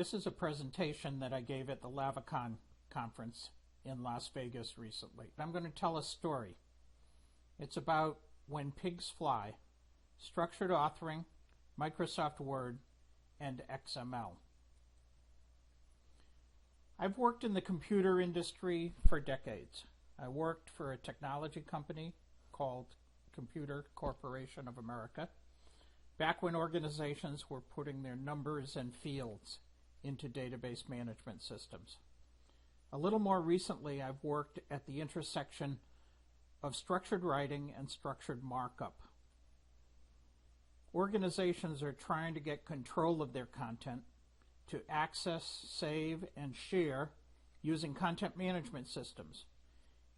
This is a presentation that I gave at the Lavacon conference in Las Vegas recently. I'm going to tell a story. It's about When Pigs Fly, structured authoring, Microsoft Word, and XML. I've worked in the computer industry for decades. I worked for a technology company called Computer Corporation of America, back when organizations were putting their numbers and fields into database management systems. A little more recently, I've worked at the intersection of structured writing and structured markup. Organizations are trying to get control of their content to access, save, and share using content management systems,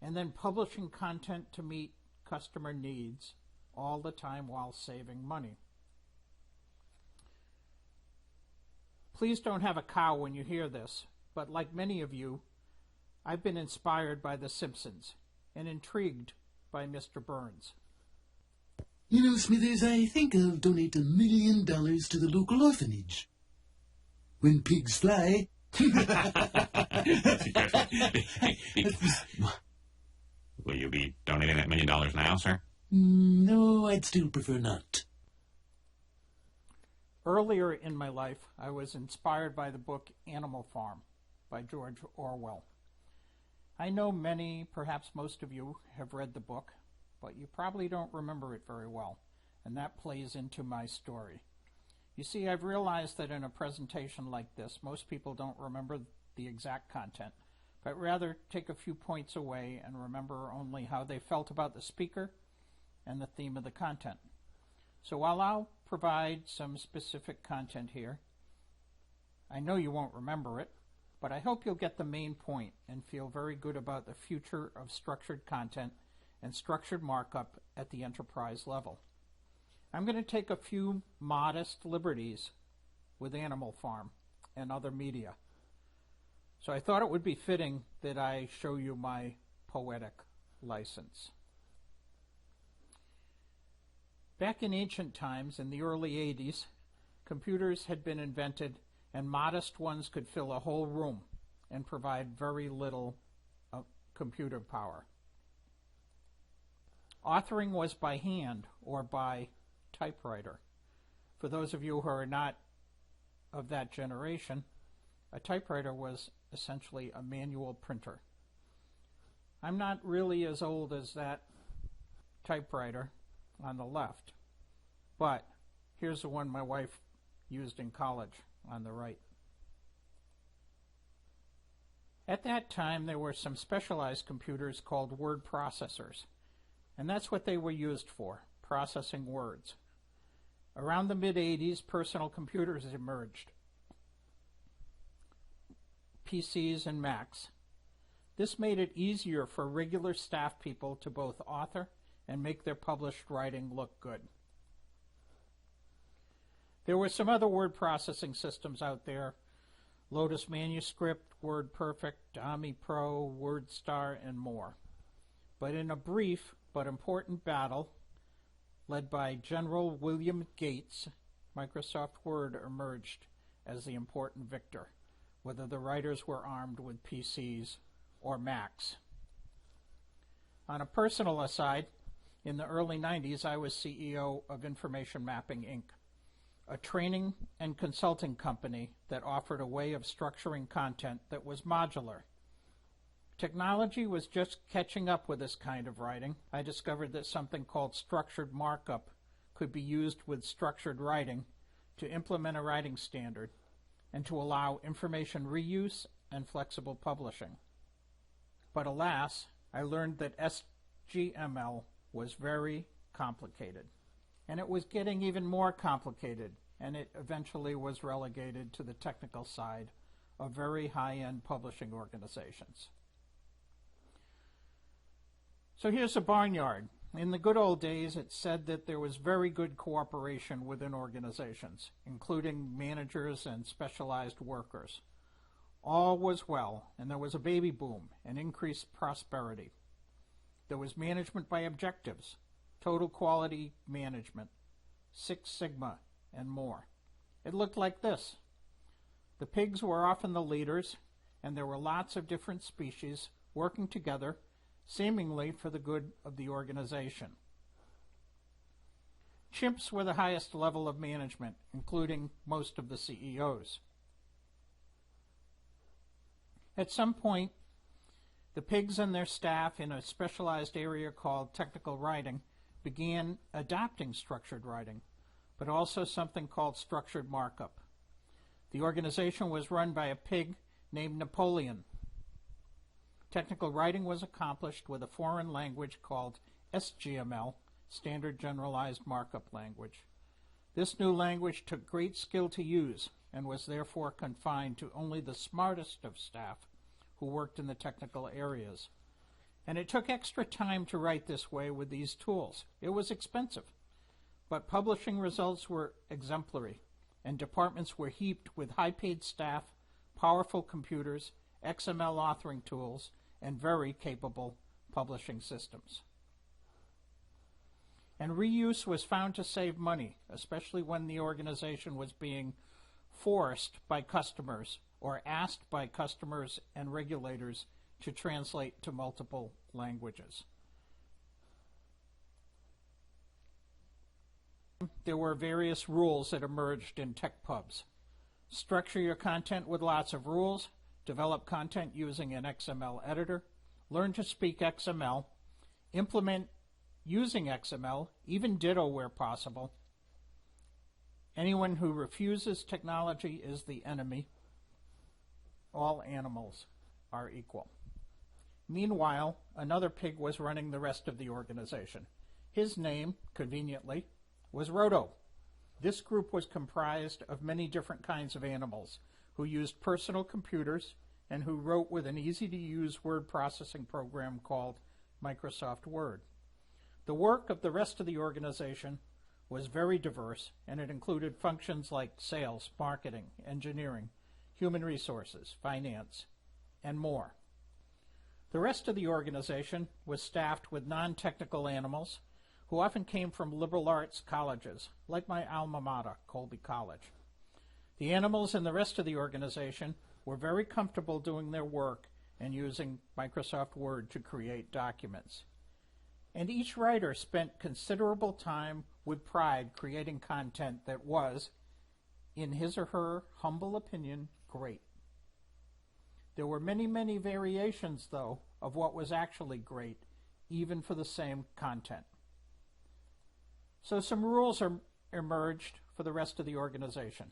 and then publishing content to meet customer needs all the time while saving money. Please don't have a cow when you hear this, but like many of you, I've been inspired by The Simpsons and intrigued by Mr. Burns. You know, Smithers, I think I'll donate $1 million to the local orphanage. When pigs fly. Will you be donating that $1 million now, sir? No, I'd still prefer not. Earlier in my life, I was inspired by the book Animal Farm by George Orwell. I know many, perhaps most of you, have read the book, but you probably don't remember it very well, and that plays into my story. You see, I've realized that in a presentation like this, most people don't remember the exact content, but rather take a few points away and remember only how they felt about the speaker and the theme of the content. So while I'll provide some specific content here, I know you won't remember it, but I hope you'll get the main point and feel very good about the future of structured content and structured markup at the enterprise level. I'm going to take a few modest liberties with Animal Farm and other media. So I thought it would be fitting that I show you my poetic license. Back in ancient times, in the early 80s, computers had been invented, and modest ones could fill a whole room and provide very little computer power. Authoring was by hand or by typewriter. For those of you who are not of that generation, a typewriter was essentially a manual printer. I'm not really as old as that typewriter on the left, but here's the one my wife used in college on the right. At that time, there were some specialized computers called word processors, and that's what they were used for, processing words. Around the mid-80s, personal computers emerged, PCs and Macs. This made it easier for regular staff people to both author and make their published writing look good. There were some other word processing systems out there: Lotus Manuscript, WordPerfect, Ami Pro, WordStar, and more. But in a brief but important battle, led by General William Gates, Microsoft Word emerged as the important victor, whether the writers were armed with PCs or Macs. On a personal aside, in the early 90s, I was CEO of Information Mapping, Inc., a training and consulting company that offered a way of structuring content that was modular. Technology was just catching up with this kind of writing. I discovered that something called structured markup could be used with structured writing to implement a writing standard and to allow information reuse and flexible publishing. But alas, I learned that XML was very complicated, and it was getting even more complicated, and it eventually was relegated to the technical side of very high-end publishing organizations. So here's a barnyard. In the good old days, it said that there was very good cooperation within organizations, including managers and specialized workers. All was well, and there was a baby boom and increased prosperity. There was management by objectives, total quality management, Six Sigma, and more. It looked like this. The pigs were often the leaders, and there were lots of different species working together, seemingly for the good of the organization. Chimps were the highest level of management, including most of the CEOs. At some point, the pigs and their staff in a specialized area called technical writing began adopting structured writing, but also something called structured markup. The organization was run by a pig named Napoleon. Technical writing was accomplished with a foreign language called SGML, Standard Generalized Markup Language. This new language took great skill to use and was therefore confined to only the smartest of staff who worked in the technical areas. And it took extra time to write this way with these tools. It was expensive, but publishing results were exemplary, and departments were heaped with high-paid staff, powerful computers, XML authoring tools, and very capable publishing systems. And reuse was found to save money, especially when the organization was being forced by customers or asked by customers and regulators to translate to multiple languages. There were various rules that emerged in tech pubs. Structure your content with lots of rules, develop content using an XML editor, learn to speak XML, implement using XML, even ditto where possible. Anyone who refuses technology is the enemy. All animals are equal. Meanwhile, another pig was running the rest of the organization. His name, conveniently, was Roto. This group was comprised of many different kinds of animals who used personal computers and who wrote with an easy-to-use word processing program called Microsoft Word. The work of the rest of the organization was very diverse, and it included functions like sales, marketing, engineering, human resources, finance, and more. The rest of the organization was staffed with non-technical animals who often came from liberal arts colleges, like my alma mater, Colby College. The animals in the rest of the organization were very comfortable doing their work and using Microsoft Word to create documents. And each writer spent considerable time with pride creating content that was, in his or her humble opinion, great. There were many, many variations, though, of what was actually great, even for the same content. So some rules emerged for the rest of the organization.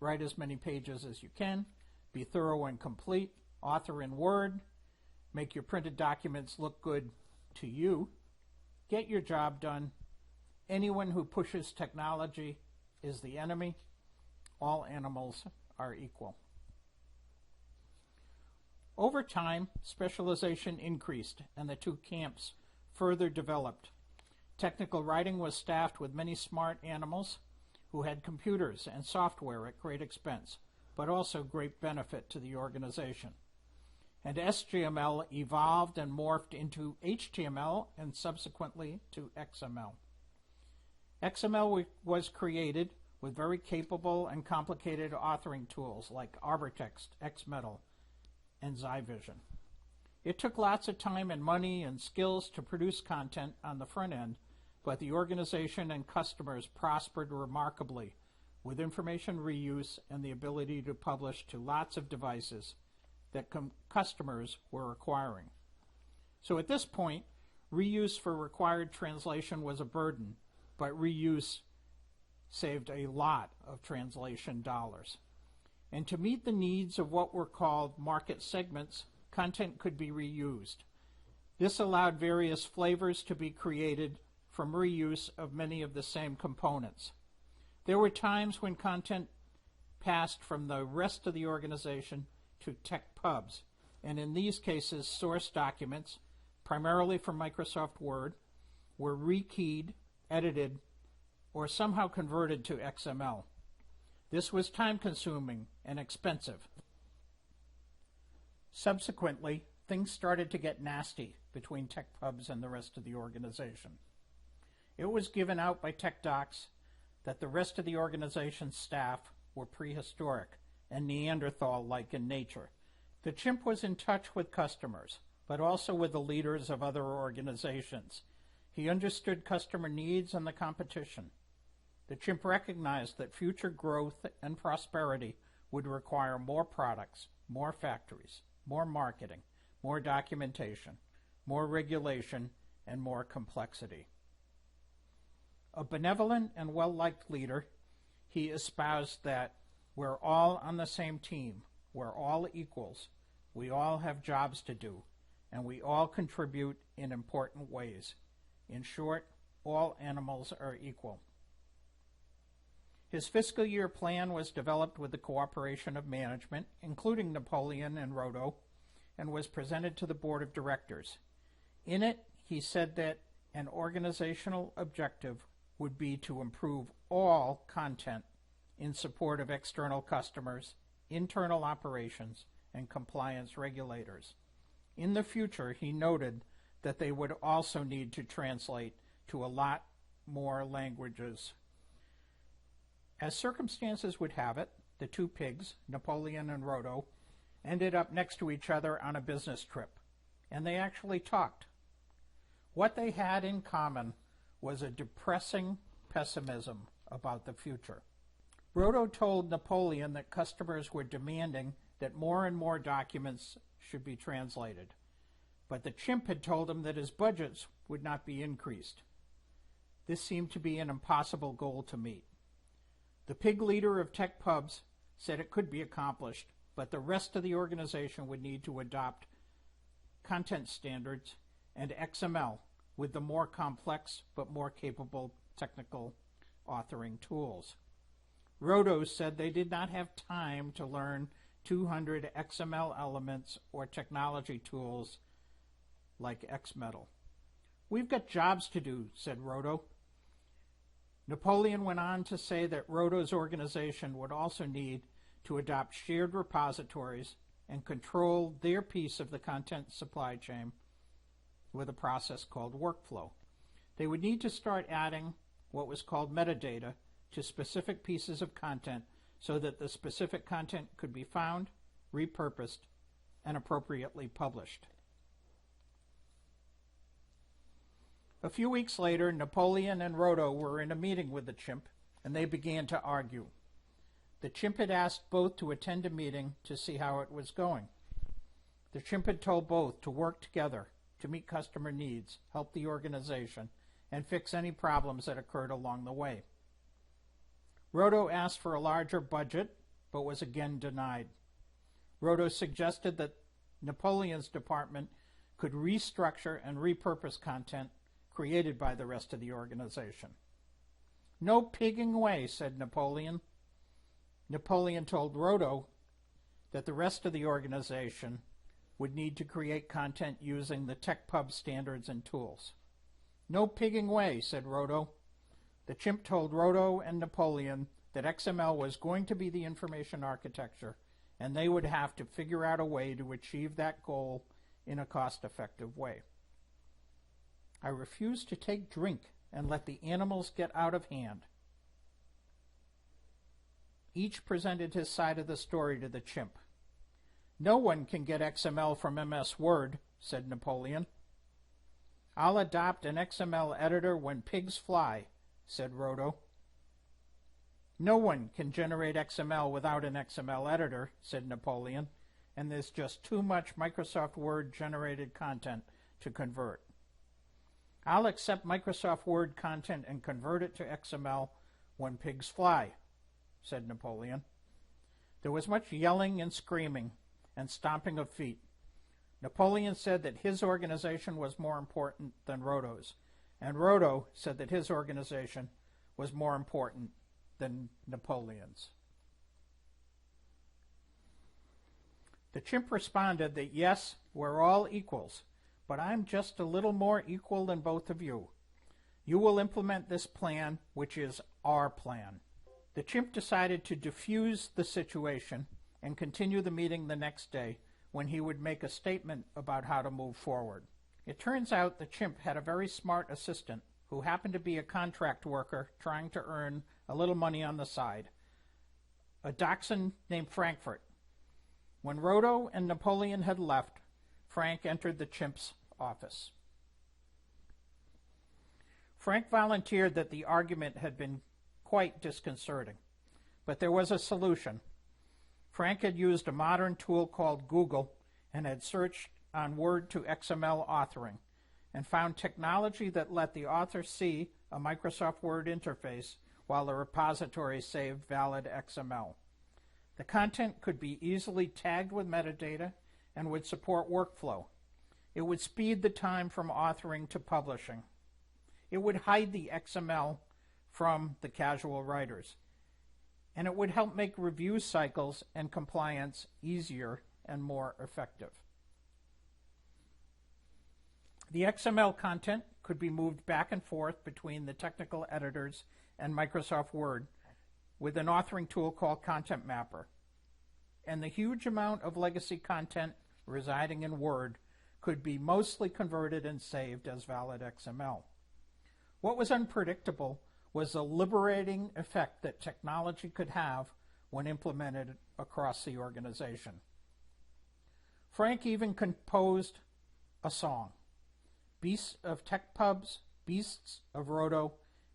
Write as many pages as you can, be thorough and complete, author in Word, make your printed documents look good to you, get your job done. Anyone who pushes technology is the enemy. All animals are equal. Over time, specialization increased and the two camps further developed. Technical writing was staffed with many smart animals who had computers and software at great expense, but also great benefit to the organization. And SGML evolved and morphed into HTML and subsequently to XML. XML was created with very capable and complicated authoring tools like Arbortext, XMetal, and Zyvision. It took lots of time and money and skills to produce content on the front end, but the organization and customers prospered remarkably with information reuse and the ability to publish to lots of devices that customers were acquiring. So at this point, reuse for required translation was a burden, but reuse saved a lot of translation dollars. And to meet the needs of what were called market segments, content could be reused. This allowed various flavors to be created from reuse of many of the same components. There were times when content passed from the rest of the organization to tech pubs, and in these cases, source documents, primarily from Microsoft Word, were rekeyed, edited, or somehow converted to XML. This was time-consuming and expensive. Subsequently, things started to get nasty between tech pubs and the rest of the organization. It was given out by tech docs that the rest of the organization's staff were prehistoric and Neanderthal-like in nature. The chimp was in touch with customers, but also with the leaders of other organizations. He understood customer needs and the competition. The chimp recognized that future growth and prosperity would require more products, more factories, more marketing, more documentation, more regulation, and more complexity. A benevolent and well-liked leader, he espoused that we're all on the same team, we're all equals, we all have jobs to do, and we all contribute in important ways. In short, all animals are equal. His fiscal year plan was developed with the cooperation of management, including Napoleon and Roto, and was presented to the board of directors. In it, he said that an organizational objective would be to improve all content in support of external customers, internal operations, and compliance regulators. In the future, he noted that they would also need to translate to a lot more languages. As circumstances would have it, the two pigs, Napoleon and Roto, ended up next to each other on a business trip, and they actually talked. What they had in common was a depressing pessimism about the future. Roto told Napoleon that customers were demanding that more and more documents should be translated, but the chimp had told him that his budgets would not be increased. This seemed to be an impossible goal to meet. The pig leader of tech pubs said it could be accomplished, but the rest of the organization would need to adopt content standards and XML with the more complex but more capable technical authoring tools. Roto said they did not have time to learn 200 XML elements or technology tools like XMetal. We've got jobs to do, said Roto. Napoleon went on to say that Roto's organization would also need to adopt shared repositories and control their piece of the content supply chain with a process called workflow. They would need to start adding what was called metadata to specific pieces of content so that the specific content could be found, repurposed, and appropriately published. A few weeks later, Napoleon and Roto were in a meeting with the chimp, and they began to argue. The chimp had asked both to attend a meeting to see how it was going. The chimp had told both to work together to meet customer needs, help the organization, and fix any problems that occurred along the way. Roto asked for a larger budget, but was again denied. Roto suggested that Napoleon's department could restructure and repurpose content created by the rest of the organization. No pigging way, said Napoleon. Napoleon told Roto that the rest of the organization would need to create content using the TechPub standards and tools. No pigging way, said Roto. The chimp told Roto and Napoleon that XML was going to be the information architecture, and they would have to figure out a way to achieve that goal in a cost-effective way. I refuse to take drink and let the animals get out of hand. Each presented his side of the story to the chimp. No one can get XML from MS Word, said Napoleon. I'll adopt an XML editor when pigs fly, said Roto. No one can generate XML without an XML editor, said Napoleon, and there's just too much Microsoft Word generated content to convert. I'll accept Microsoft Word content and convert it to XML when pigs fly, said Napoleon. There was much yelling and screaming and stomping of feet. Napoleon said that his organization was more important than Roto's, and Roto said that his organization was more important than Napoleon's. The chimp responded that yes, we're all equals, but I'm just a little more equal than both of you. You will implement this plan, which is our plan. The chimp decided to diffuse the situation and continue the meeting the next day when he would make a statement about how to move forward. It turns out the chimp had a very smart assistant who happened to be a contract worker trying to earn a little money on the side. a dachshund named Frankfurt. When Rhodo and Napoleon had left, Frank entered the chimp's office. Frank volunteered that the argument had been quite disconcerting, but there was a solution. Frank had used a modern tool called Google and had searched on Word to XML authoring and found technology that let the author see a Microsoft Word interface while the repository saved valid XML. The content could be easily tagged with metadata and would support workflow. It would speed the time from authoring to publishing. It would hide the XML from the casual writers. And it would help make review cycles and compliance easier and more effective. The XML content could be moved back and forth between the technical editors and Microsoft Word with an authoring tool called Content Mapper. And the huge amount of legacy content residing in Word could be mostly converted and saved as valid XML. What was unpredictable was the liberating effect that technology could have when implemented across the organization. Frank even composed a song. Beasts of tech pubs, beasts of Rhodo,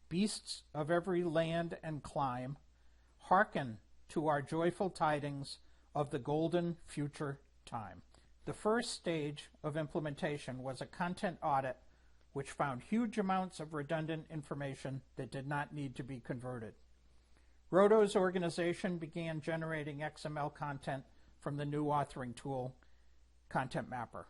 beasts of every land and clime, hearken to our joyful tidings of the golden future time. The first stage of implementation was a content audit which found huge amounts of redundant information that did not need to be converted. Rhodo's organization began generating XML content from the new authoring tool, Content Mapper.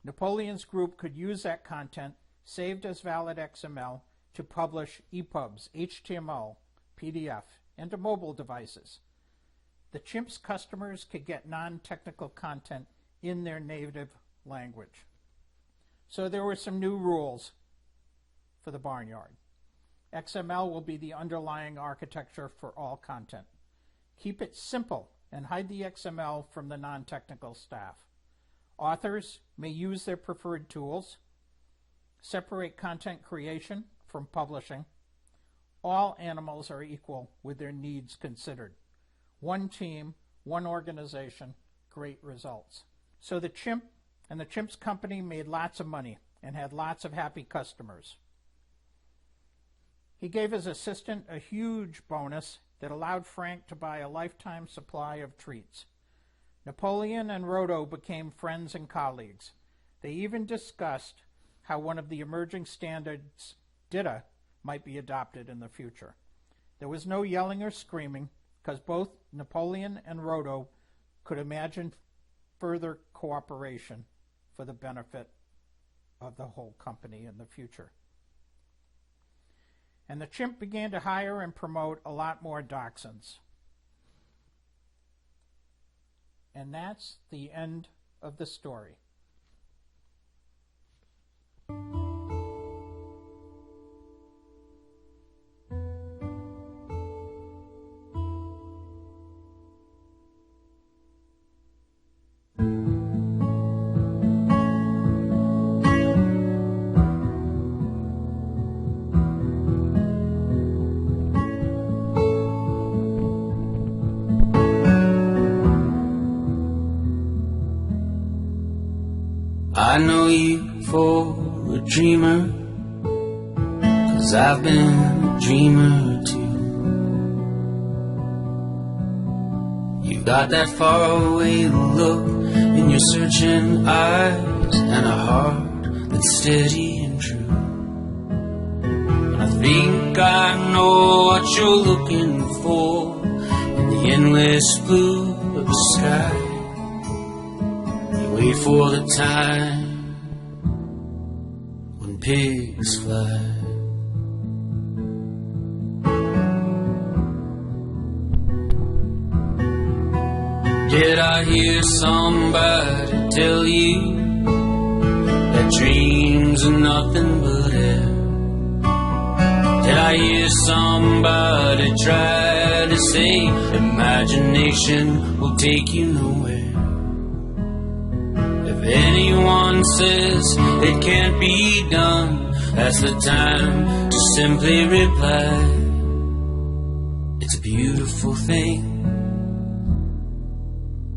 Napoleon's group could use that content, saved as valid XML, to publish EPUBs, HTML, PDF, and to mobile devices. The chimp's customers could get non-technical content in their native language. So there were some new rules for the barnyard. XML will be the underlying architecture for all content. Keep it simple and hide the XML from the non-technical staff. Authors may use their preferred tools. Separate content creation from publishing. All animals are equal with their needs considered. One team, one organization, great results. So the chimp and the chimp's company made lots of money and had lots of happy customers. He gave his assistant a huge bonus that allowed Frank to buy a lifetime supply of treats. Napoleon and Rhodo became friends and colleagues. They even discussed how one of the emerging standards, DITA, might be adopted in the future. There was no yelling or screaming because both Napoleon and Rhodo could imagine further cooperation for the benefit of the whole company in the future. And the chimp began to hire and promote a lot more dachshunds. And that's the end of the story. I know you for a dreamer, 'cause I've been a dreamer too. You got that faraway look in your searching eyes and a heart that's steady and true. And I think I know what you're looking for in the endless blue of the sky. Wait for the time when pigs fly. Did I hear somebody tell you that dreams are nothing but air? Did I hear somebody try to say imagination will take you nowhere? If anyone says it can't be done, that's the time to simply reply, it's a beautiful thing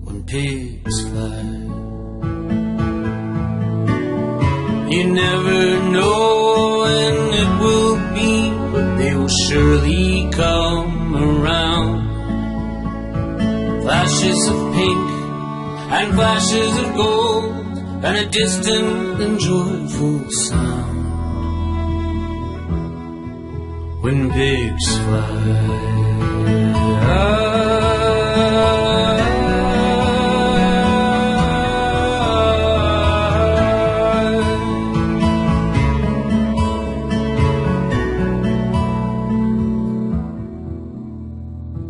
when pigs fly. You never know when it will be, but they will surely come around. Flashes of pink and flashes of gold, and a distant and joyful sound when pigs fly.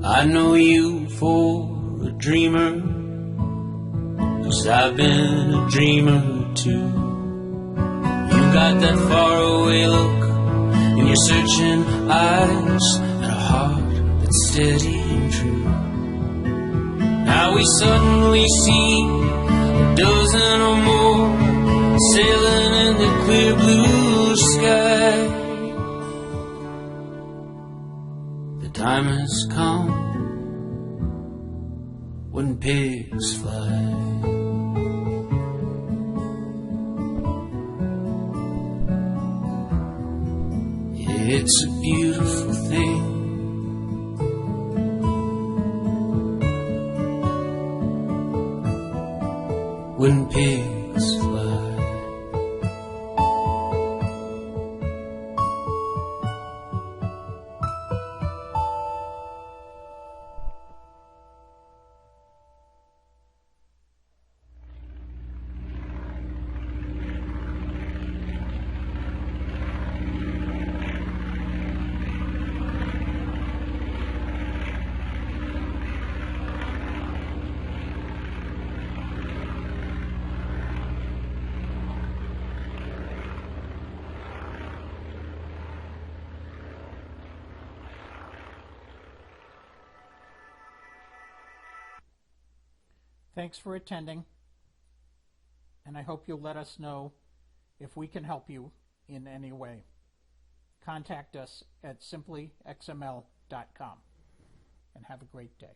I know you for a dreamer, 'cause I've been a dreamer too. You got that faraway look in your searching eyes, and a heart that's steady and true. Now we suddenly see a dozen or more sailing in the clear blue sky. The time has come when pigs fly. It's a beautiful thing when pigs fly. Thanks for attending, and I hope you'll let us know if we can help you in any way. Contact us at simplyxml.com, and have a great day.